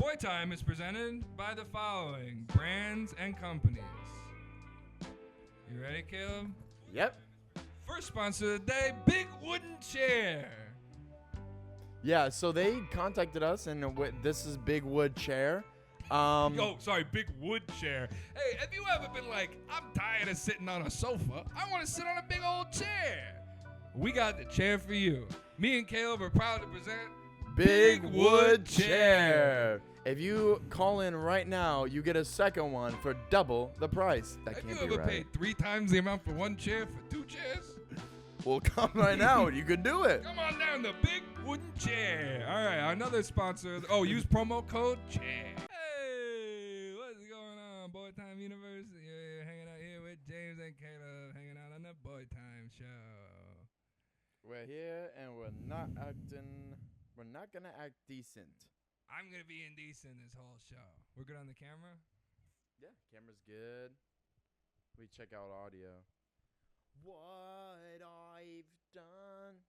Boytime is presented by the following brands and companies. You ready, Caleb? Yep. First sponsor of the day, Big Wooden Chair. Yeah, so they contacted us, and this is Big Wood Chair. Big wood chair. Hey, have you ever been like, I'm tired of sitting on a sofa. I want to sit on a big old chair. We got the chair for you. Me and Caleb are proud to present Big Wood Chair. If you call in right now, you get a second one for double the price. That Have can't you be ever right. paid 3 times the amount for one chair for 2 chairs? Well, come right now. You can do it. Come on down to Big Wooden Chair. All right, another sponsor. Oh, use promo code CHAIR. Hey, what's going on? Boytime University. Yeah, hanging out here with James and Caleb, hanging out on the Boytime show. We're here, and we're not gonna act decent. I'm going to be indecent this whole show. We're good on the camera? Yeah, camera's good. We check out audio. What I've done.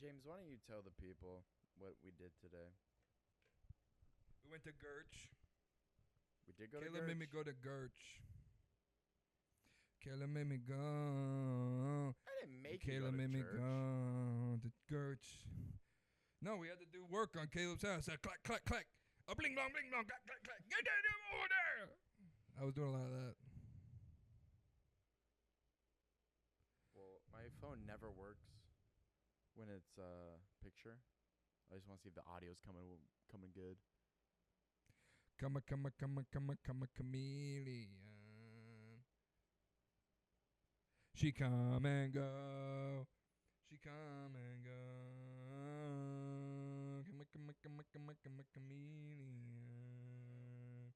James, why don't you tell the people what we did today? We went to Gertch. We did go Caleb to Gertch. made me go to Gertch. Caleb made me go. I didn't make Caleb you made go me to church. go to Gertch. No, we had to do work on Caleb's house. Clack, clack, clack. A bling, blong, clack, clack, clack. Get that over there. I was doing a lot of that. Well, my phone never works when it's picture. I just want to see if the audio's coming good. Come a chameleon. She come and go. She come and go. Come a chameleon.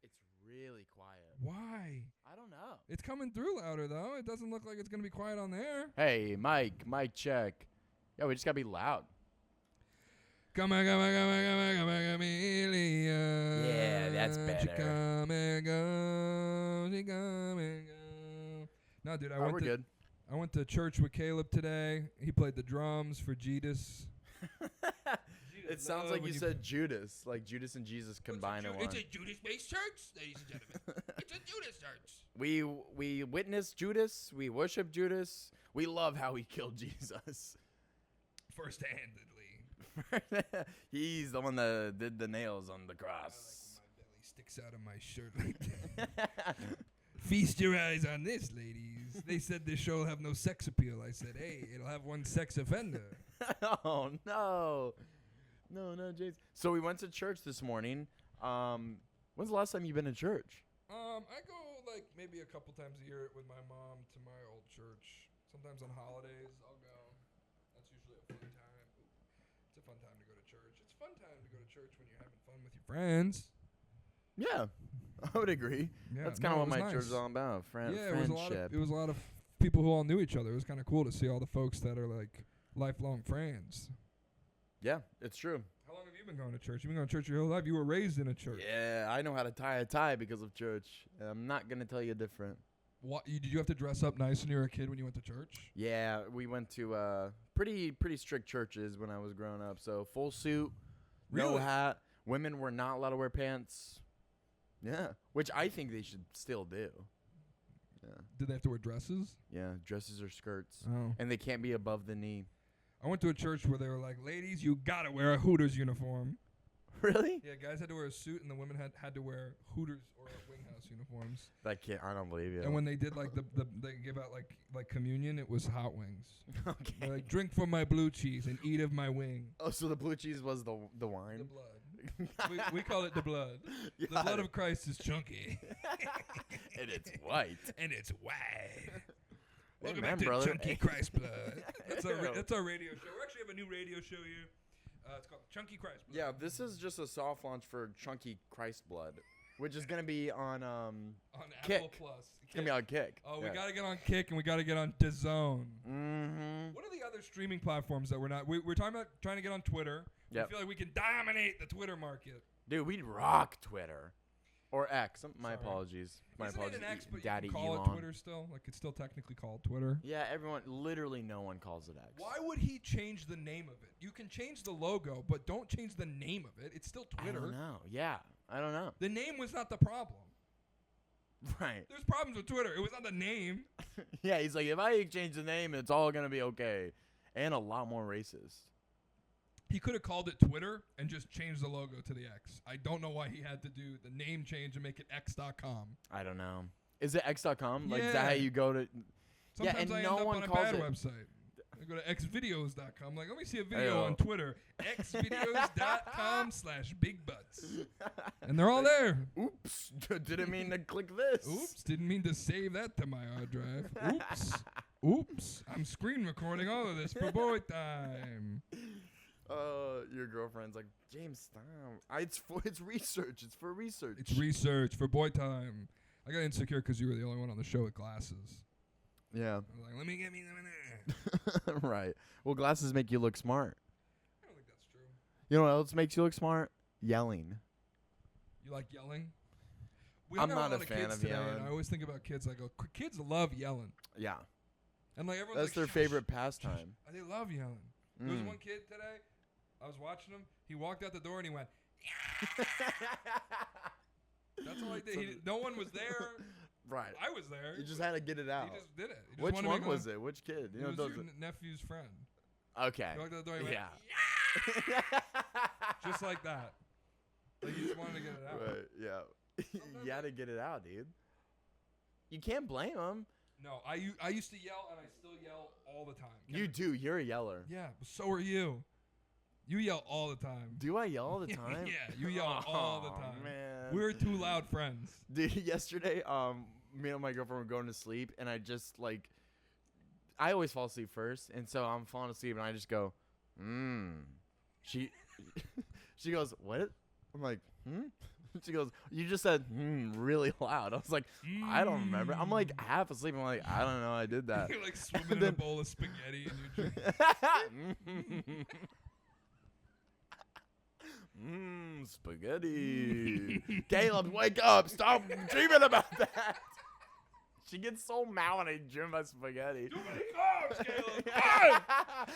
It's really quiet. Why? I don't know. It's coming through louder though. It doesn't look like it's gonna be quiet on there. Hey, mic check. Yeah, we just gotta be loud. Come a chameleon. Yeah, that's better. She come and go. She come and go. No, dude, We're good. I went to church with Caleb today. He played the drums for Jesus. It sounds like you said Judas, like Judas and Jesus combined in one. It's a Judas-based church, ladies and gentlemen. It's a Judas church. We witnessed Judas. We worship Judas. We love how he killed Jesus. First-handedly. He's the one that did the nails on the cross. I like when my belly sticks out of my shirt like that. Feast your eyes on this, ladies. They said this show will have no sex appeal. I said, hey, it'll have one sex offender. Oh, no. No, James. So we went to church this morning. When's the last time you've been to church? I go like maybe a couple times a year with my mom to my old church. Sometimes on holidays I'll go. That's usually a fun time. It's a fun time to go to church. It's a fun time to go to church when you're having fun with your friends. Yeah, I would agree. Yeah, That's kind of what my nice. church is all about. Yeah, friendship. it was a lot of people who all knew each other. It was kind of cool to see all the folks that are like lifelong friends. Yeah, it's true. How long have you been going to church? You've been going to church your whole life. You were raised in a church. Yeah, I know how to tie a tie because of church. I'm not going to tell you different. What? Did you have to dress up nice when you were a kid when you went to church? Yeah, we went to pretty strict churches when I was growing up. So full suit, no Really? hat. Women were not allowed to wear pants. Yeah, which I think they should still do. Yeah. Did they have to wear dresses? Yeah, dresses or skirts. Oh. And they can't be above the knee. I went to a church where they were like, ladies, you gotta wear a Hooters uniform. Really? Yeah, guys had to wear a suit, and the women had to wear Hooters or Winghouse uniforms. I don't believe you. And when they did like they give out like communion, it was hot wings. Okay. They're like, drink from my blue cheese and eat of my wing. Oh, so the blue cheese was the The wine? blood. we call it the blood. The Got blood it. of Christ is chunky. And it's white. And it's white. Welcome Amen, back to brother. Chunky Christ Blood. That's Ew. that's our radio show. We actually have a new radio show here. It's called Chunky Christ Blood. Yeah, this is just a soft launch for Chunky Christ Blood, which is going to be on On Kick. Apple Plus. It's going to be on Kick. Oh, Yeah. we got to get on Kick and we got to get on DAZN. Mm-hmm. What are the other streaming platforms that we're not? We're talking about trying to get on Twitter. Yep. We feel like we can dominate the Twitter market. Dude, we'd rock Twitter. Or X. My Sorry. apologies. My Isn't apologies. it an X, but Daddy you can call Elon. it Twitter still? Like, it's still technically called Twitter? Yeah, everyone, literally no one calls it X. Why would he change the name of it? You can change the logo, but don't change the name of it. It's still Twitter. I don't know. Yeah, I don't know. The name was not the problem. Right. There's problems with Twitter. It was not the name. Yeah, he's like, if I change the name, it's all going to be okay. And a lot more racist. He could have called it Twitter and just changed the logo to the X. I don't know why he had to do the name change and make it X.com. I don't know. Is it X.com? Like, is that Yeah. how you go to... Sometimes and I no end up one on a calls bad it. website. I go to xvideos.com. Like, let me see a video Ayo. on Twitter. xvideos.com/big butts. And they're all there. Oops. Didn't mean to click this. Oops. Didn't mean to save that to my hard drive. Oops. Oops. I'm screen recording all of this for Boytime. Your girlfriend's like, James, stop. It's research. It's for research. It's research for Boytime. I got insecure because you were the only one on the show with glasses. Yeah. I was like, let me get me them in there. Right. Well, glasses make you look smart. I don't think that's true. You know what else makes you look smart? Yelling. You like yelling? We I'm hung out not with a lot of fan kids of today, yelling. And I always think about kids. I go, kids love yelling. Yeah. And like everyone's That's like, their "Shush, favorite shush." pastime. They love yelling. There was Mm. one kid today. I was watching him. He walked out the door and he went. That's all I did. So No one was there. Right. I was there. You just had to get it out. He just did it. He just Which wanted one me was going. it? Which kid? It was your nephew's friend. Okay. He walked out the door. He went, Yeah. just like that. Like he just wanted to get it out. Right. Yeah. You had to get it out, dude. You can't blame him. No, I used to yell and I still yell all the time. You do. You're a yeller. Yeah, but so are you. You yell all the time. Do I yell all the time? Yeah, you yell all the time. Man. We're two loud friends. Dude, yesterday, me and my girlfriend were going to sleep, and I just, like, I always fall asleep first, and so I'm falling asleep, and I just go, She goes, what? I'm like, She goes, you just said, really loud. I was like, I don't remember. I'm, like, half asleep. I'm like, I don't know. I did that. You're, like, swimming in a bowl of spaghetti in your drink. Spaghetti. Caleb, wake up. Stop dreaming about that. She gets so mad when I dream about spaghetti. Too many carbs, Caleb. Hey!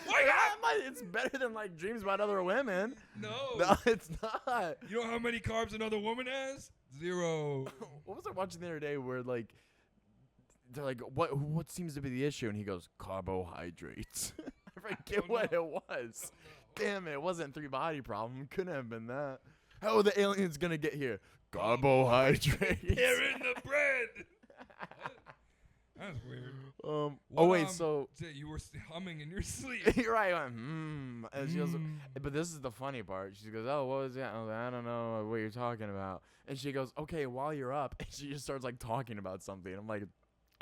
Wake up! It's better than like dreams about other women. No. No, it's not. You know how many carbs another woman has? 0. What was I watching the other day where like they're like, what seems to be the issue? And he goes, carbohydrates. I forget what it was. Damn it wasn't 3 body problem. Couldn't have been that. How are the aliens gonna get here? Carbohydrates. They're in the bread. That's weird. So You were humming in your sleep. you're right. I went, and she goes, but this is the funny part. She goes, oh, what was that? I was like, I don't know what you're talking about. And she goes, okay, while you're up, and she just starts like talking about something. I'm like,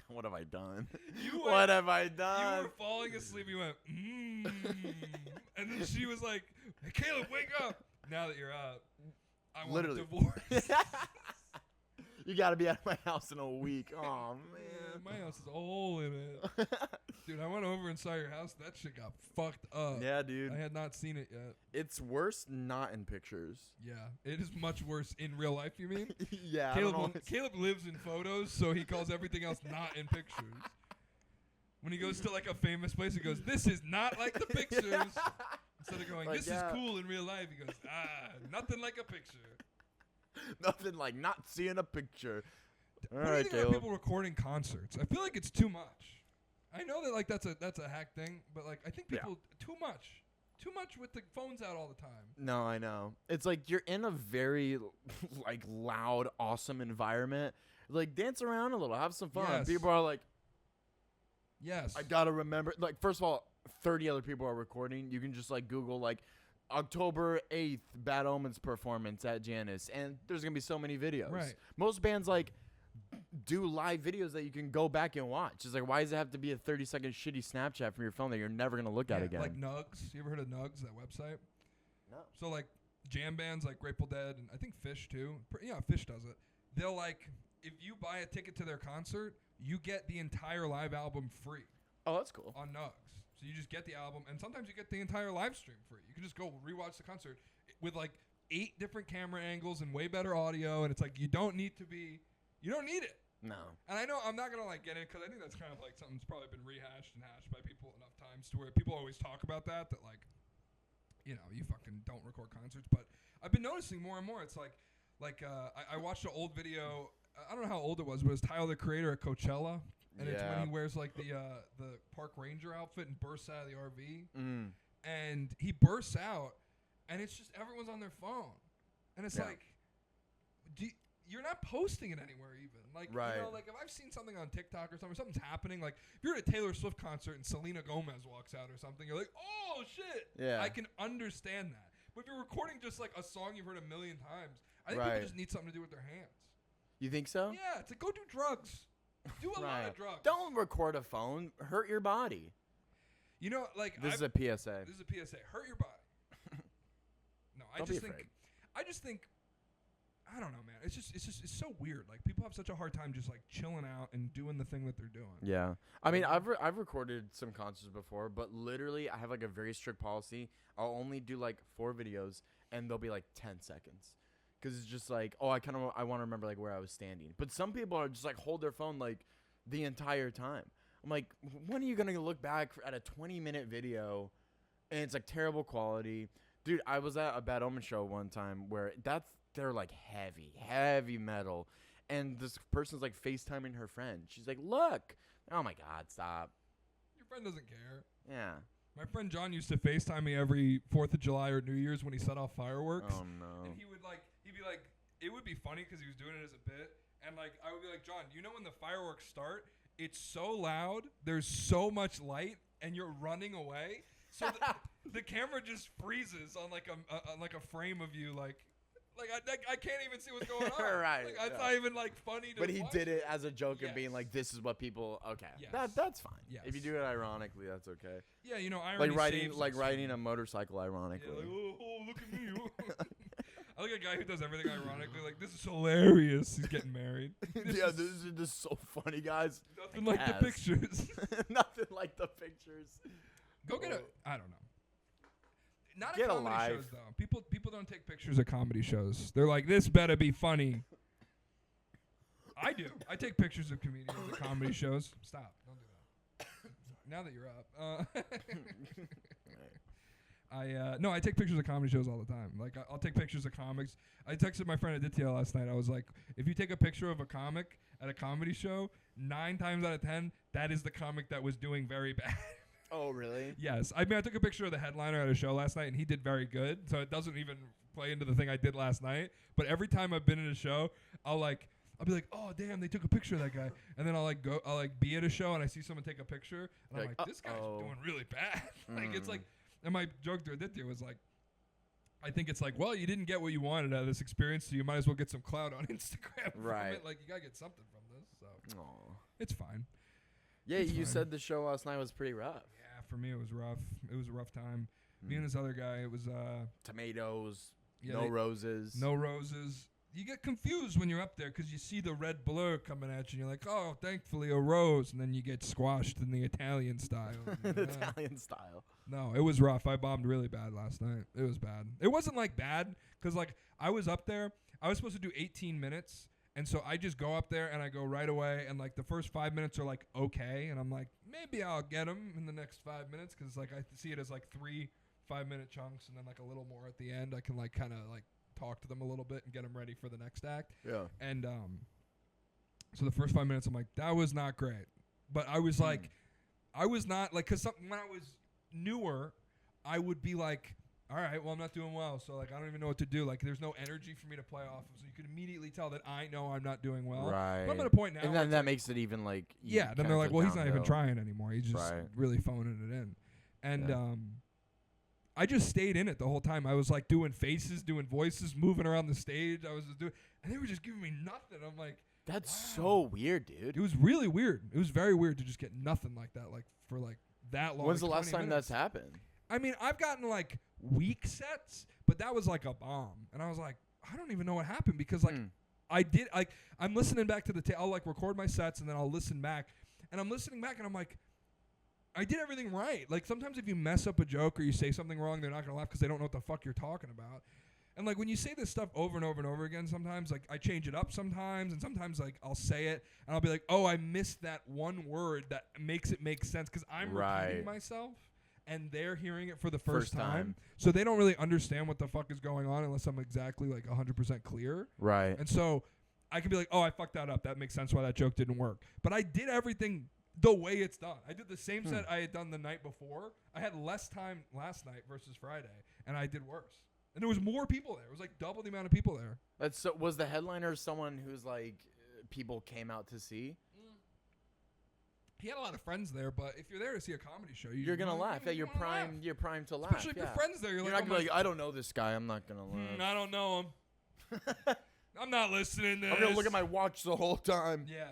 what have I done? What have I done? You were falling asleep. You went, and then she was like, hey, Caleb, wake up. Now that you're up, I want a divorce. You got to be out of my house in a week. Oh, man. My house has a hole in it. Dude, I went over and saw your house. That shit got fucked up. Yeah, dude. I had not seen it yet. It's worse not in pictures. Yeah, it is much worse in real life, you mean? Yeah. Caleb lives in photos, so he calls everything else not in pictures. When he goes to like a famous place, he goes, this is not like the pictures. Instead of going, like, this is cool in real life, he goes, nothing like a picture. Nothing like not seeing a picture. What do you think about people recording concerts? I feel like it's too much. I know that like that's a hack thing, but like I think people too much with the phones out all the time. No, I know. It's like you're in a very like loud, awesome environment. Like dance around a little, have some fun. Yes. People are like, yes, I gotta remember. Like first of all, 30 other people are recording. You can just like Google like October 8th Bad Omens performance at Janice, and there's gonna be so many videos. Right. Most bands like do live videos that you can go back and watch. It's like, why does it have to be a 30-second shitty Snapchat from your phone that you're never gonna look at again? Like Nugs. You ever heard of Nugs, that website? No. So like jam bands like Grateful Dead and I think Fish too. Yeah, Fish does it. They'll like if you buy a ticket to their concert, you get the entire live album free. Oh, that's cool. On Nugs. So you just get the album, and sometimes you get the entire live stream free. You can just go rewatch the concert with like 8 different camera angles and way better audio, and it's like you don't need it. No. And I know I'm not gonna like get it because I think that's kind of like something that's probably been rehashed and hashed by people enough times to where people always talk about that like, you know, you fucking don't record concerts. But I've been noticing more and more. It's like I watched an old video. I don't know how old it was, but it was Tyler the Creator at Coachella, and it's when he wears like the park ranger outfit and bursts out of the RV, and he bursts out, and it's just everyone's on their phone, and it's like, you're not posting it anywhere even. Like, you know, like if I've seen something on TikTok or something's happening, like if you're at a Taylor Swift concert and Selena Gomez walks out or something, you're like, oh shit. Yeah. I can understand that. But if you're recording just like a song you've heard a million times, I think people just need something to do with their hands. You think so? Yeah, it's like go do drugs. Do a lot of drugs. Don't record a phone. Hurt your body. You know, like This is a PSA. This is a PSA. Hurt your body. No, I just think I don't know, man. It's so weird. Like people have such a hard time just like chilling out and doing the thing that they're doing. Yeah, I mean, I've recorded some concerts before, but literally I have like a very strict policy. I'll only do like 4 videos, and they'll be like 10 seconds, because it's just like, oh, I want to remember like where I was standing. But some people are just like hold their phone like the entire time. I'm like, when are you gonna look back at a 20-minute video, and it's like terrible quality, dude? I was at a Bad Omen show one time where they're like heavy metal, and this person's like FaceTiming her friend. She's like, look. Oh my God, stop. Your friend doesn't care. Yeah. My friend John used to FaceTime me every 4th of July or New Year's when he set off fireworks. Oh no. And he'd be like, it would be funny because he was doing it as a bit, and like I would be like, John, you know when the fireworks start, it's so loud, there's so much light, and you're running away, so the camera just freezes on like a frame of you, like I can't even see what's going on. Right. Like, it's not even like funny to But he watch did it as a joke and being like, this is what people. Okay. Yes. That's fine. Yes. If you do it ironically, that's okay. Yeah, you know, irony riding a motorcycle ironically. Yeah, like, oh, look at me. I like a guy who does everything ironically. Like, this is hilarious. He's getting married. This is so funny, guys. Nothing like the pictures. Nothing like the pictures. Go get I don't know. Not Get at comedy alive. shows though. People don't take pictures at comedy shows. They're like, this better be funny. I do. I take pictures of comedians at comedy shows. Stop. Don't do that. Now that you're up. No, I take pictures of comedy shows all the time. Like I'll take pictures of comics. I texted my friend Aditya last night. I was like, if you take a picture of a comic at a comedy show, 9 times out of 10, that is the comic that was doing very bad. Oh, really? Yes. I mean, I took a picture of the headliner at a show last night, and he did very good. So it doesn't even play into the thing I did last night. But every time I've been in a show, I'll be like, oh damn, they took a picture of that guy, and then I'll be at a show and I see someone take a picture, and I'm like, this guy's doing really bad. Like it's like, and my joke to Aditya was like, I think it's like, well, you didn't get what you wanted out of this experience, so you might as well get some clout on Instagram. Right. From it. Like you gotta get something from this. So it's fine. Yeah, you said the show last night was pretty rough. Yeah, for me it was rough. It was a rough time. Me and this other guy, it was tomatoes, no roses. No roses. You get confused when you're up there because you see the red blur coming at you, and you're like, oh, thankfully a rose, and then you get squashed in the Italian style. Italian style. No, it was rough. I bombed really bad last night. It was bad. It wasn't like bad because like I was up there. I was supposed to do 18 minutes. And so I just go up there and I go right away, and like the first 5 minutes are like okay, and I'm like, maybe I'll get them in the next 5 minutes because like I see it as like 3 5-minute chunks and then like a little more at the end. I can like kind of like talk to them a little bit and get them ready for the next act. Yeah. And so the first 5 minutes I'm like, that was not great, but I was like, I was not like, because when I was newer, I would be like, all right, well, I'm not doing well, so like I don't even know what to do. Like there's no energy for me to play off of, so you could immediately tell that I know I'm not doing well. Right. But I'm at a point now. And then that makes it even like then they're like, well, he's not even trying anymore. He's just really phoning it in. And I just stayed in it the whole time. I was like doing faces, doing voices, moving around the stage. I was just doing, and they were just giving me nothing. I'm like, that's so weird, dude. It was really weird. It was very weird to just get nothing like that, like for like that long. When's the last time that's happened? I mean, I've gotten like weak sets, but that was like a bomb. And I was like, I don't even know what happened because like I did, like I'm listening back to I'll like record my sets and then I'll listen back, and I'm listening back and I'm like, I did everything right. Like sometimes if you mess up a joke or you say something wrong, they're not going to laugh because they don't know what the fuck you're talking about. And like when you say this stuff over and over and over again, sometimes like I change it up sometimes, and sometimes like I'll say it and I'll be like, oh, I missed that one word that makes it make sense because I'm repeating myself and they're hearing it for the first time. So they don't really understand what the fuck is going on unless I'm exactly like 100% clear. Right. And so I can be like, oh, I fucked that up. That makes sense why that joke didn't work. But I did everything the way it's done. I did the same set I had done the night before. I had less time last night versus Friday, and I did worse. And there was more people there. It was like double the amount of people there. That's so. Was the headliner someone who's like people came out to see? He had a lot of friends there, but if you're there to see a comedy show, you're gonna laugh. Yeah, you're primed. You're primed to laugh. Especially if your friends there. You're not like, gonna be like, I don't know this guy. I'm not gonna laugh. I don't know him. I'm not listening to this. I'm gonna look at my watch the whole time. Yeah.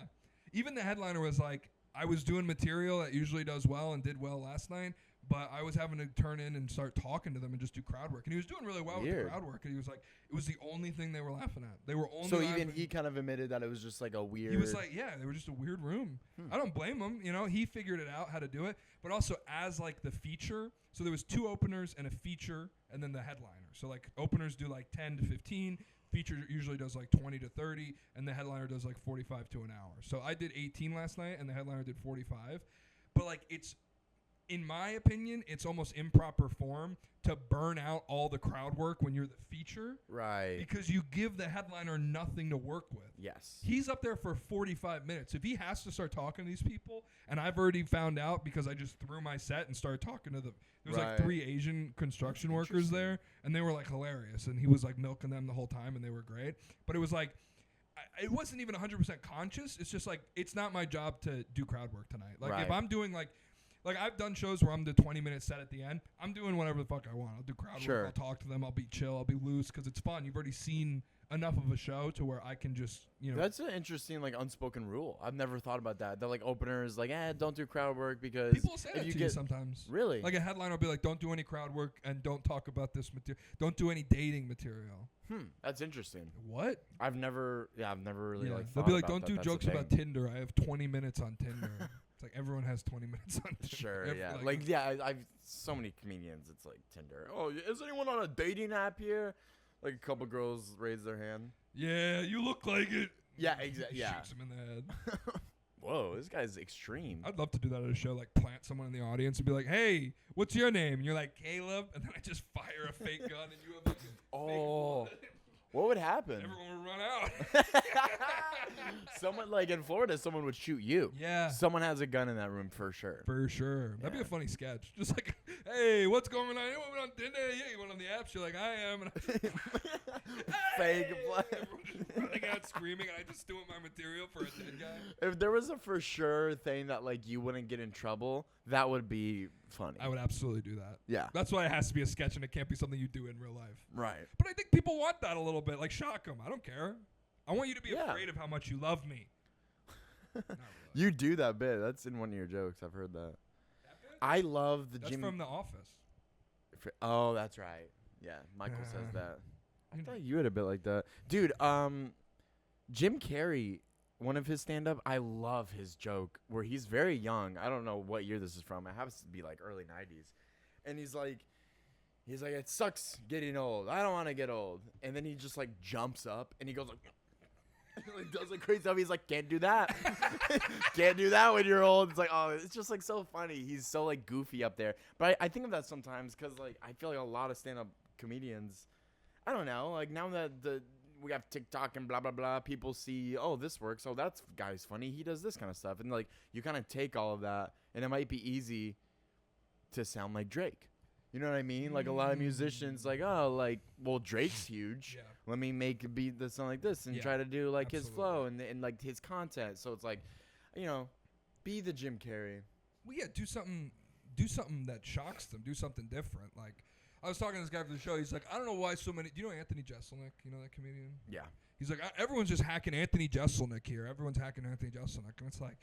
Even the headliner was like, I was doing material that usually does well and did well last night, but I was having to turn in and start talking to them and just do crowd work. And he was doing really well with the crowd work. And he was like, it was the only thing they were laughing at. They were only So even he kind of admitted that it was just like a weird... He was like, yeah, they were just a weird room. I don't blame him. You know, he figured it out how to do it. But also as like the feature, so there was 2 openers and a feature and then the headliner. So like openers do like 10 to 15. Feature usually does like 20 to 30, and the headliner does like 45 to an hour. So I did 18 last night, and the headliner did 45. But like it's, in my opinion, it's almost improper form to burn out all the crowd work when you're the feature. Right. Because you give the headliner nothing to work with. Yes. He's up there for 45 minutes. If he has to start talking to these people, and I've already found out because I just threw my set and started talking to them. There was like 3 Asian construction workers there, and they were like hilarious. And he was like milking them the whole time, and they were great. But it was like, it wasn't even 100% conscious. It's just like, it's not my job to do crowd work tonight. Like if I'm doing like I've done shows where I'm the 20-minute set at the end. I'm doing whatever the fuck I want. I'll do crowd work. I'll talk to them. I'll be chill. I'll be loose because it's fun. You've already seen enough of a show to where I can just, you know. That's an interesting like unspoken rule. I've never thought about that. The like openers like, don't do crowd work because people say that to you sometimes. Really? Like a headliner will be like, don't do any crowd work and don't talk about this material. Don't do any dating material. That's interesting. What? I've never really like. They'll be like, don't do jokes about Tinder. I have 20 minutes on Tinder. It's like everyone has 20 minutes on Tinder. Sure, yeah. I've so many comedians. It's like Tinder. Oh, is anyone on a dating app here? Like a couple girls raise their hand. Yeah, you look like it. Yeah, exactly. Yeah. Shoots him in the head. Whoa, this guy's extreme. I'd love to do that at a show, like plant someone in the audience and be like, hey, what's your name? And you're like, Caleb. And then I just fire a fake gun and you have like a fake bullet. What would happen? Everyone would run out. Someone like in Florida, someone would shoot you. Yeah. Someone has a gun in that room for sure. For sure. That'd be a funny sketch. Just like, hey, what's going on? Anyone on Tinder? Yeah, you went on the apps. You're like, I am. And Fake blood. Everyone just running out screaming, and I just doing my material for a dead guy. If there was a for sure thing that like you wouldn't get in trouble, that would be funny. I would absolutely do that. Yeah. That's why it has to be a sketch, and it can't be something you do in real life. Right. But I think people want that a little bit. Like, shock them. I don't care. I want you to be afraid of how much you love me. Not really. You do that bit. That's in one of your jokes. I've heard that. I love the That's Jim. from The Office. Oh, that's right. Yeah, Michael says that. I thought you had a bit like that. Dude, Jim Carrey, one of his stand-up, I love his joke where he's very young. I don't know what year this is from. It happens to be like early 90s. And he's like, it sucks getting old. I don't want to get old. And then he just like jumps up and he goes like, like does like crazy stuff. He's like, can't do that. Can't do that when you're old. It's like, oh, it's just like so funny. He's so like goofy up there. But I think of that sometimes because like I feel like a lot of stand-up comedians, I don't know, like now that we have TikTok and blah blah blah, people see, oh, this works. Oh, that guy's funny. He does this kind of stuff, and like you kind of take all of that, and it might be easy to sound like Drake. You know what I mean? Like a lot of musicians, like, oh, like, well, Drake's huge. Yeah. Let me make a beat that sound like this and try to do like his flow and like his content. So it's like, you know, be the Jim Carrey. Well, yeah, do something that shocks them. Do something different. Like, I was talking to this guy for the show. He's like, I don't know why so many. Do you know Anthony Jeselnik? You know that comedian? Yeah. He's like, everyone's just hacking Anthony Jeselnik here. Everyone's hacking Anthony Jeselnik, and it's like,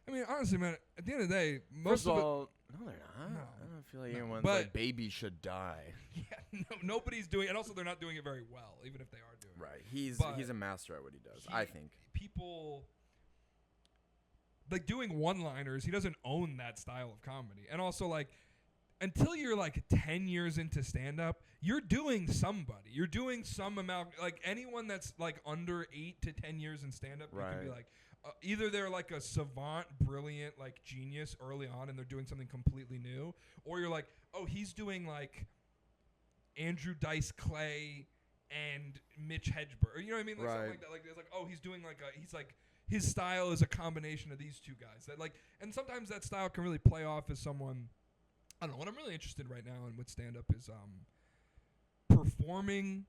I mean, honestly, man, at the end of the day, most of all, no, they're not. No, I don't feel like anyone's like, baby should die. Yeah, nobody's doing it. And also, they're not doing it very well, even if they are doing it. Right. He's a master at what he does, I think. People, like, doing one-liners, he doesn't own that style of comedy. And also, like, until you're like 10 years into stand-up, you're doing somebody. You're doing some amount. Like anyone that's like under 8 to 10 years in stand-up, you can be like, either they're like a savant, brilliant, like genius early on, and they're doing something completely new, or you're like, oh, he's doing like Andrew Dice Clay and Mitch Hedberg. Or, you know what I mean? Like something like that. Like it's like, oh, he's doing like he's like his style is a combination of these two guys. That like, and sometimes that style can really play off as someone. I don't know. What I'm really interested right now in with stand-up is performing.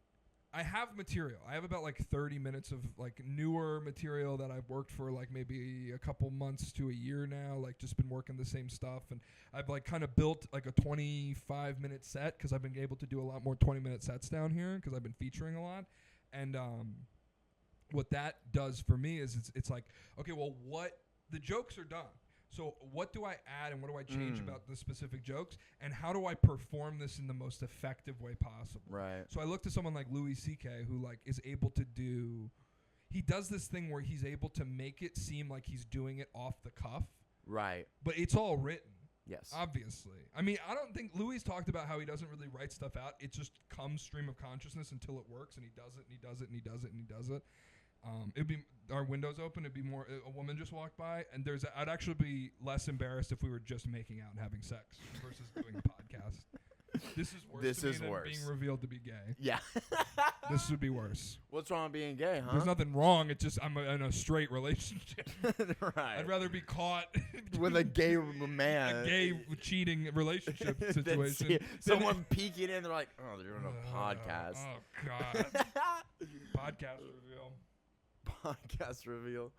I have material. I have about like 30 minutes of like newer material that I've worked for like maybe a couple months to a year now, like just been working the same stuff. And I've like kind of built like a 25-minute set because I've been able to do a lot more 20-minute sets down here because I've been featuring a lot. And what that does for me is it's like, okay, well, what the jokes are done. So what do I add and what do I change about the specific jokes? And how do I perform this in the most effective way possible? Right. So I look to someone like Louis C.K. who like is able to do – he does this thing where he's able to make it seem like he's doing it off the cuff. Right. But it's all written. Yes. Obviously. I mean, I don't think – Louis talked about how he doesn't really write stuff out. It just comes stream of consciousness until it works, and he does it and he does it and he does it and he does it. It'd be our windows open. It'd be more. A woman just walked by, and I'd actually be less embarrassed if we were just making out and having sex versus doing a podcast. This is worse. This to me is than worse. being revealed to be gay. Yeah. This would be worse. What's wrong with being gay, huh? There's nothing wrong. It's just I'm in a straight relationship. Right. I'd rather be caught with a gay man. A gay cheating relationship situation. Someone peeking in, they're like, oh, they're doing a podcast. Oh God. Podcast reveal. Podcast reveal.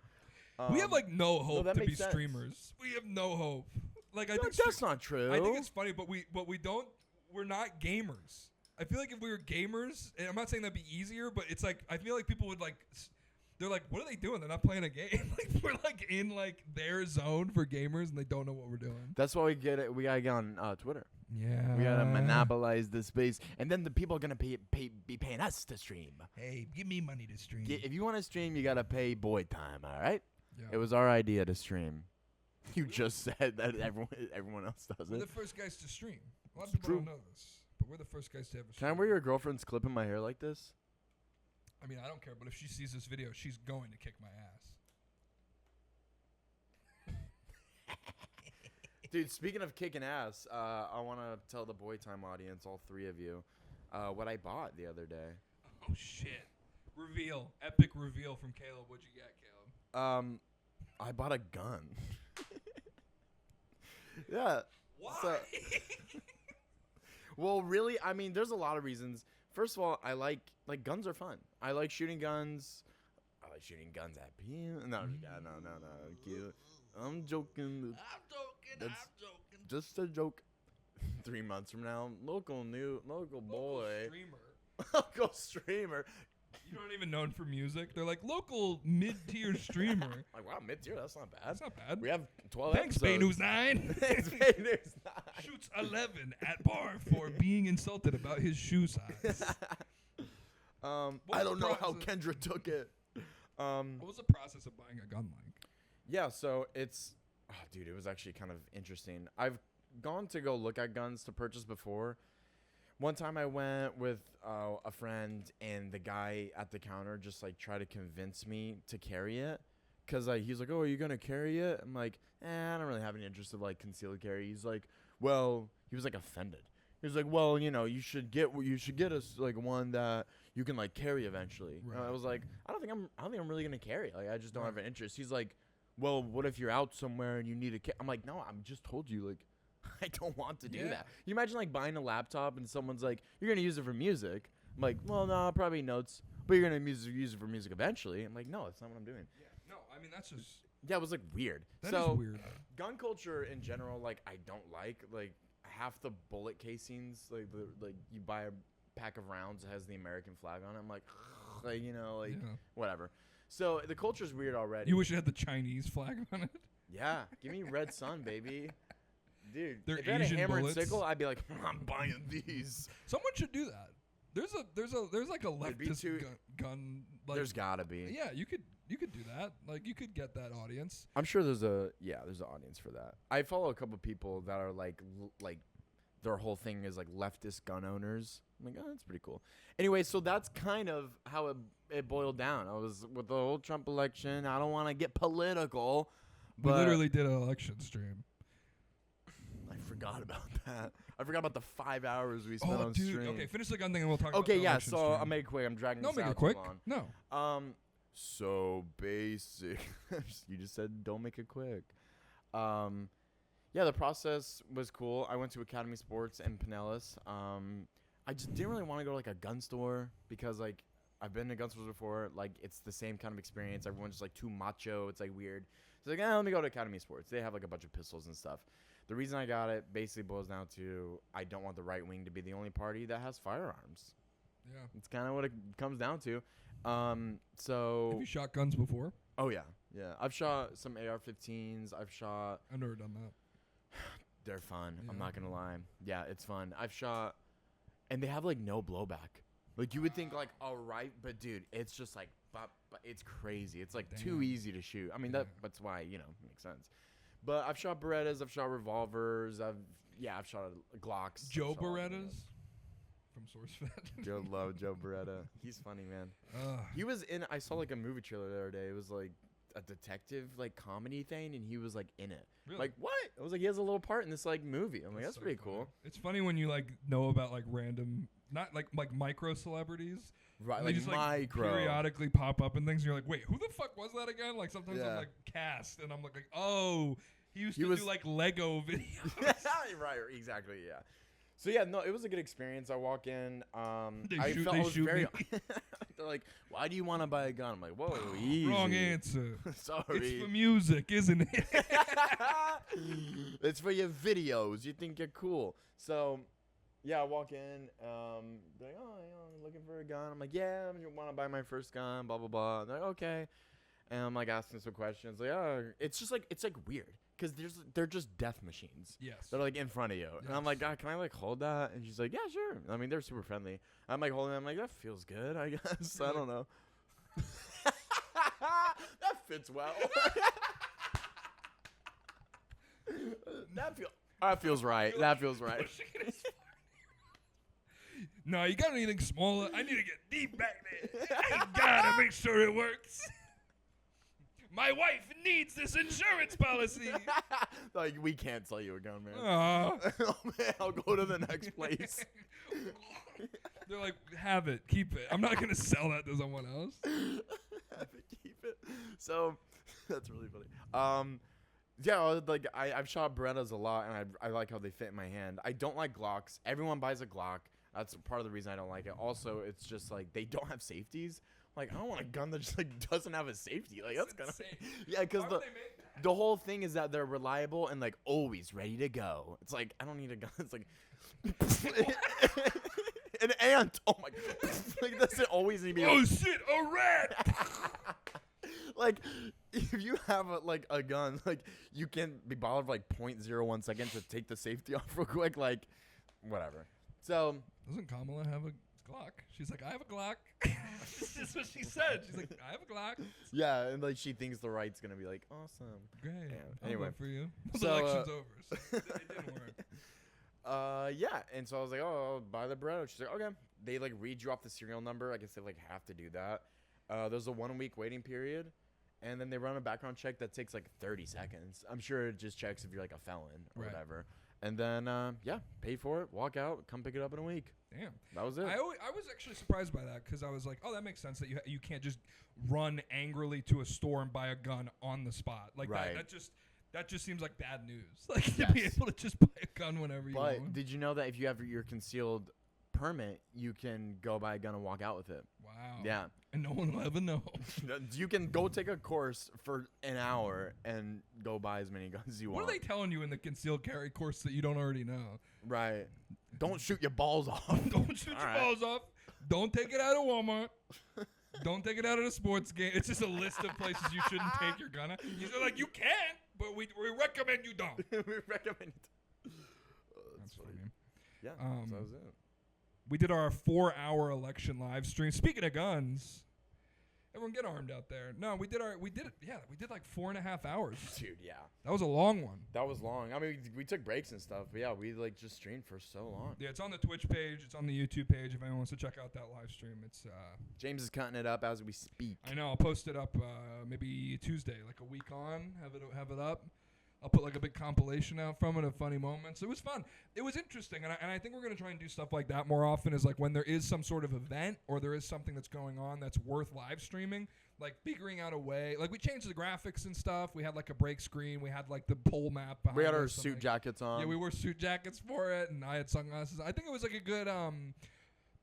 We have like no hope to be sense. Streamers. We have no hope. Like I think that's not true. I think it's funny, but we don't. We're not gamers. I feel like if we were gamers, and I'm not saying that'd be easier, but it's like I feel like people would like. They're like, what are they doing? They're not playing a game. Like we're like in like their zone for gamers, and they don't know what we're doing. That's why we get it. We gotta get on Twitter. Yeah. We gotta monopolize the space, and then the people are gonna be paying us to stream. Hey, give me money to stream. If you want to stream, you gotta pay Boytime. All right. Yeah. It was our idea to stream. You just said that everyone else does We're it. the first guys to stream. A lot of people don't know this, but we're the first guys to ever stream. Can I wear your girlfriend's clip in my hair like this? I mean, I don't care, but if she sees this video, she's going to kick my ass. Dude, speaking of kicking ass, I want to tell the Boytime audience, all three of you, what I bought the other day. Oh, shit. Reveal. Epic reveal from Caleb. What'd you get, Caleb? I bought a gun. Yeah. Why? So, well, really, I mean, there's a lot of reasons. First of all, I like guns are fun. I like shooting guns. I like shooting guns at people. No. Cute. I'm joking. That's just a joke. 3 months from now, local boy. Streamer. Local streamer. You aren't even known for music. They're like local mid-tier streamer. Like, wow, mid-tier, that's not bad. That's not bad. We have 12 Thanks, Bay episodes. News 9. Thanks, Bay News 9. Shoots 11 at bar for being insulted about his shoe size. I don't know how Kendra took it. What was the process of buying a gun like? Yeah, so it's... Oh, dude, it was actually kind of interesting. I've gone to go look at guns to purchase before. One time I went with a friend, and the guy at the counter just, like, tried to convince me to carry it. Because he's like, oh, are you going to carry it? I'm like, I don't really have any interest of, like, concealed carry. He's like, well, he was, like, offended. He was like, well, you know, you should get us, like, one that you can, like, carry eventually. Right. And I was like, I don't think I'm really going to carry it. Like, I just don't have an interest. He's like, well, what if you're out somewhere and you need a I'm like, no, I just told you, like, I don't want to do that. You imagine, like, buying a laptop and someone's like, you're going to use it for music. I'm like, well, no, probably notes, but you're going to use it for music eventually. I'm like, no, that's not what I'm doing. Yeah, no, I mean, that's just... Yeah, it was, like, weird. That is weird. Gun culture in general, like, I don't like half the bullet casings, like you buy a pack of rounds that has the American flag on it. I'm like, you know, like, whatever. So the culture's weird already. You wish it had the Chinese flag on it? Yeah, give me Red Sun, baby. Dude, They're if I had a Asian hammer bullets. and sickle, I'd be like, I'm buying these. Someone should do that. There's like a leftist gun. Like, There's gotta be. Yeah, you could do that. Like you could get that audience. I'm sure there's an audience for that. I follow a couple people that are like their whole thing is like leftist gun owners. I'm like, oh, that's pretty cool. Anyway, so that's kind of how it boiled down. I was with the whole Trump election. I don't want to get political, We but literally did an election stream. I forgot about that. I forgot about the 5 hours we spent Oh, on dude. stream. Okay, finish the gun thing and we'll talk about Okay, the yeah. election So stream. I'll make it quick. I'm dragging No, this make out it quick. too No. long. So basic. You just said don't make it quick. Yeah, the process was cool. I went to Academy Sports in Pinellas. I just didn't really want to go to like a gun store because like I've been to gun stores before. Like it's the same kind of experience. Everyone's just like too macho. It's like weird. It's like, let me go to Academy Sports. They have like a bunch of pistols and stuff. The reason I got it basically boils down to I don't want the right wing to be the only party that has firearms. Yeah. It's kind of what it comes down to. So. Have you shot guns before? Oh yeah, yeah. I've shot some AR-15s. I've shot. I've never done that. They're fun. Yeah. I'm not gonna lie. Yeah, it's fun. I've shot, and they have like no blowback. Like you would think like, all right, but dude, it's just like, but it's crazy. It's like too Damn. easy to shoot. I mean Yeah. that's why it makes sense. But I've shot Berettas. I've shot revolvers. I've shot Glocks. Joe I've shot all of Berettas those. from SourceFed. Joe love Joe Beretta. He's funny, man. He was in. I saw like a movie trailer the other day. It was like a detective like comedy thing, and he was like in it. Really? Like what? I was like, he has a little part in this like movie. I'm like, that's so pretty funny. cool. It's funny when you like know about like random, not like micro celebrities. Right, They like just micro. periodically pop up and things. And you're like, wait, who the fuck was that again? Like sometimes I'm Yeah. like cast, and I'm like, oh, he used He to was- do like Lego videos. right, exactly, yeah. So yeah, no, it was a good experience. I walk in, They I shoot- felt they I was shoot very. me. They're like, why do you want to buy a gun? I'm like, whoa, easy. Wrong answer. Sorry. It's for music, isn't it? It's for your videos. You think you're cool. So, yeah, I walk in. They're like, oh, looking for a gun. I'm like, yeah, I want to buy my first gun. Blah blah blah. And they're like, okay. And I'm like asking some questions. Like, oh, it's just like it's like weird because they're just death machines. Yes. They're like in front of you. And I'm like, God, can I like hold that? And she's like, yeah, sure. I mean, they're super friendly. I'm like holding it. I'm like, that feels good, I guess. I don't know. That fits well. That feels right. That feels right. No, you got anything smaller? I need to get deep back there. I gotta make sure it works. My wife needs this insurance policy. Like, we can't sell you a gun, man. Aw. Oh, man, I'll go to the next place. They're like, have it, keep it. I'm not gonna sell that to someone else. Have it, keep it. So, that's really funny. Yeah, like I've shot Berettas a lot, and I like how they fit in my hand. I don't like Glocks. Everyone buys a Glock. That's part of the reason I don't like it. Also, it's just like they don't have safeties. Like, I don't want a gun that just like doesn't have a safety. Like that's kind of yeah, because the whole thing is that they're reliable and like always ready to go. It's like I don't need a gun. It's like an ant. Oh my god! Like does it always need to be? Oh shit, a rat! Like if you have a gun, like you can be bothered for like 0.01 second to take the safety off real quick. Like whatever. So Doesn't Kamala have a Glock? She's like, I have a Glock. That's what she said. She's like, I have a Glock. yeah, and like she thinks the right's gonna be like awesome. Great. Yeah, I'll anyway. vote for you. So, The election's over. So it didn't work. Yeah, and so I was like, oh, I'll buy the Beretta. She's like, okay. They like read you off the serial number. I guess they like have to do that. There's a 1 week waiting period, and then they run a background check that takes like 30 seconds. I'm sure it just checks if you're like a felon or Right. whatever. And then yeah, pay for it, walk out, come pick it up in a week. Damn. That was it. I was actually surprised by that because I was like, oh, that makes sense that you can't just run angrily to a store and buy a gun on the spot. Like Right. that just seems like bad news. Like to be able to just buy a gun whenever you But want. did you know that if you have your concealed permit, you can go buy a gun and walk out with it? Wow. Yeah. And no one will ever know. You can go take a course for an hour and go buy as many guns as you What want. are they telling you in the concealed carry course that you don't already know? Right. Don't shoot your balls off. Don't shoot All your right. balls off. Don't take it out of Walmart. Don't take it out of a sports game. It's just a list of places you shouldn't take your gun out. He's like, you can, but we recommend you don't. We recommend it. That's funny. Yeah, Um, so that was it. We did our 4-hour election live stream. Speaking of guns, Everyone get armed out there. No, we did like 4.5 hours. Dude, yeah. That was a long one. That was long. I mean, we took breaks and stuff, but yeah, we like just streamed for so long. Yeah, it's on the Twitch page. It's on the YouTube page if anyone wants to check out that live stream. It's James is cutting it up as we speak. I know. I'll post it up maybe Tuesday, like a week on. Have it up. I'll put like a big compilation out from it of funny moments. It was fun. It was interesting, and I think we're gonna try and do stuff like that more often. Is like when there is some sort of event or there is something that's going on that's worth live streaming. Like figuring out a way. Like we changed the graphics and stuff. We had like a break screen. We had like the pole map behind. We had our us, suit like, jackets on. Yeah, we wore suit jackets for it, and I had sunglasses. I think it was like a good.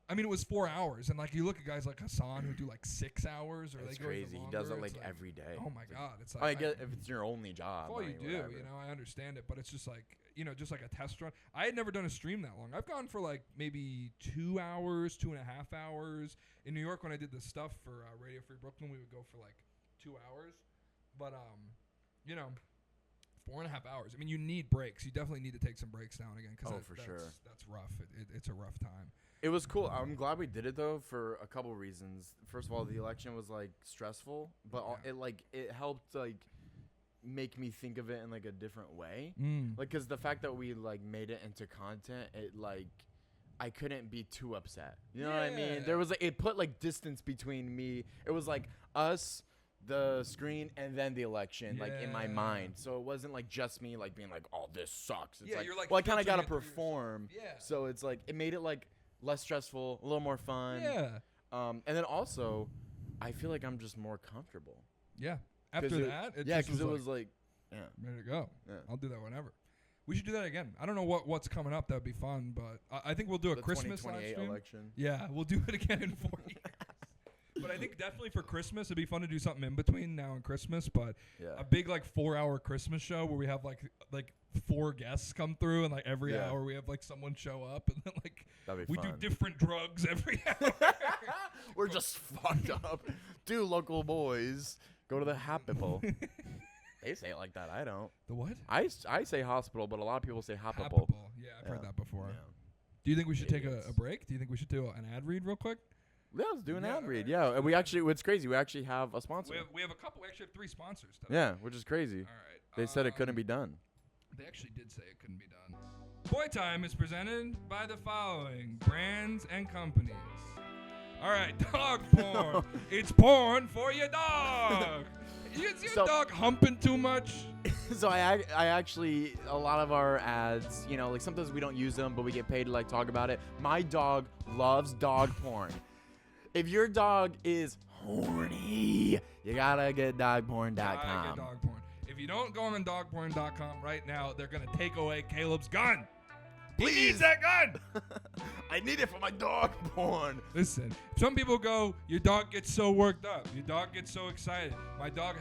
I mean, it was 4 hours, and like you look at guys like Hassan who do like 6 hours, or it's they go crazy. even He longer. does it like It's every day. Oh my god, it's like I get if it's your only job. all I you mean, do, whatever. you know. I understand it, but it's just like just like a test run. I had never done a stream that long. I've gone for like maybe 2 hours, 2.5 hours. In New York, when I did the stuff for Radio Free Brooklyn, we would go for like 2 hours, but 4.5 hours. I mean, you need breaks. You definitely need to take some breaks now and again because sure. That's rough. It's a rough time. It was cool. I'm glad we did it though for a couple reasons. First of all, the election was like stressful, but it helped like make me think of it in like a different way. Like, cause the fact that we like made it into content, it like I couldn't be too upset. You know what I mean? There was like it put like distance between me. It was like us, the screen, and then the election, like in my mind. So it wasn't like just me like being like, oh, this sucks. It's like, you're like well, I kind of filtering gotta it through perform. yourself. Yeah. So it's like it made it like less stressful, a little more fun. Yeah. And then also, I feel like I'm just more comfortable. Yeah. After that, because it was like, yeah, ready to go. Yeah. I'll do that whenever. We should do that again. I don't know what's coming up. That would be fun, but I think we'll do a the Christmas live 2028 stream. election. Yeah, we'll do it again in 4 years. But I think definitely for Christmas, it'd be fun to do something in between now and Christmas. But a big like 4-hour Christmas show where we have like 4 guests come through, and like every hour we have like someone show up, and then like we do different drugs every hour. We're just fucked up. 2 local boys go to the Happable. They say it like that. I don't. The what? I say hospital, but a lot of people say Happable. Happable. Yeah, I've heard that before. Yeah. Do you think we should take a break? Do you think we should do an ad read real quick? Yeah, let's do an ad read. Yeah, and we actually, it's crazy. We actually have a sponsor. We have a couple. We actually have 3 sponsors today. Yeah, which is crazy. All right. They said it couldn't be done. They actually did say it couldn't be done. Boytime is presented by the following brands and companies. All right, dog porn. It's porn for your dog. Is your dog humping too much? So I actually, a lot of our ads, you know, like sometimes we don't use them, but we get paid to like talk about it. My dog loves dog porn. If your dog is horny, you gotta get dogporn.com. Get dog porn. If you don't go on dogporn.com right now, they're gonna take away Caleb's gun. Please. He needs that gun. I need it for my dog porn. Listen, some people go, your dog gets so worked up. Your dog gets so excited. My dog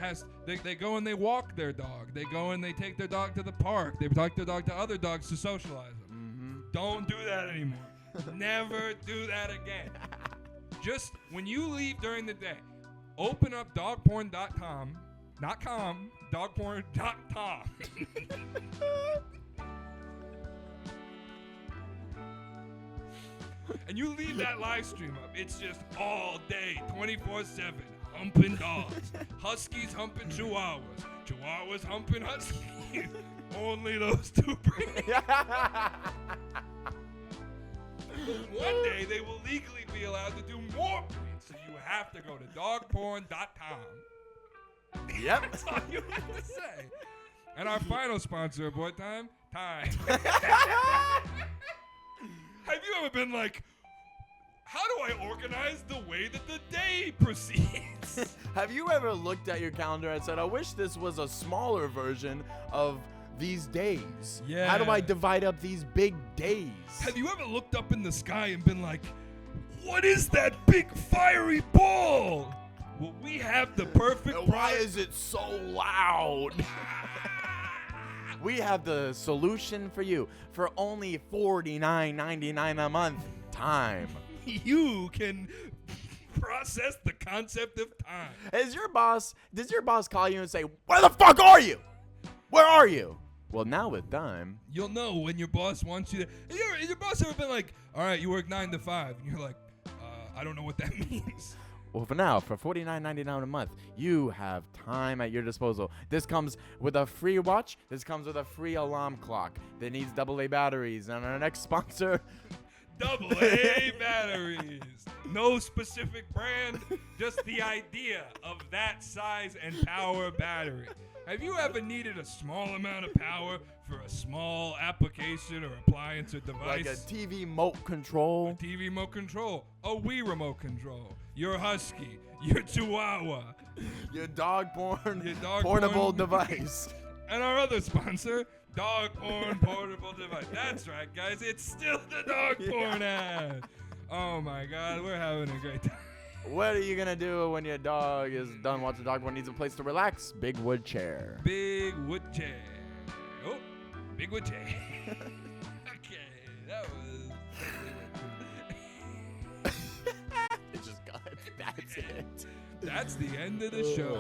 they go and they walk their dog. They go and they take their dog to the park. They take their dog to other dogs to socialize them. Don't do that anymore. Never do that again. Just when you leave during the day, open up dogporn.com, not com, dogporn.com. And you leave that live stream up. It's just all day, 24/7, humping dogs. Huskies humping chihuahuas. Chihuahuas humping huskies. Only those 2 breeds. One day they will legally be allowed to do more breeds, so you have to go to dogporn.com. Yep. That's all you have to say. And our final sponsor of Boytime, Time. Have you ever been like, how do I organize the way that the day proceeds? Have you ever looked at your calendar and said, I wish this was a smaller version of these days? Yeah. How do I divide up these big days? Have you ever looked up in the sky and been like, what is that big fiery ball? Well, we have the perfect And why is it so loud? We have the solution for you for only $49.99 a month. Time. You can process the concept of time. Does your boss call you and say, where the fuck are you? Where are you? Well, now with Time, You'll know when your boss wants you to. Has your boss ever been like, all right, you work 9 to 5, and you're like, I don't know what that means. Well, for now, for $49.99 a month, you have time at your disposal. This comes with a free watch. This comes with a free alarm clock that needs AA batteries. And our next sponsor, AA batteries. No specific brand, just the idea of that size and power battery. Have you ever needed a small amount of power for a small application or appliance or device? like a TV remote control. A TV remote control, a Wii remote control, your Husky, your Chihuahua, Your dog porn Your dog portable porn. device. and our other sponsor, Dog Porn Portable Device. That's right, guys. It's still the dog porn ad. Oh my God, we're having a great time. What are you going to do when your dog is done watching dog porn, needs a place to relax? Big wood chair. Big wood chair. Oh, big wood chair. Okay, that was. It just got. That's it. That's the end of the show.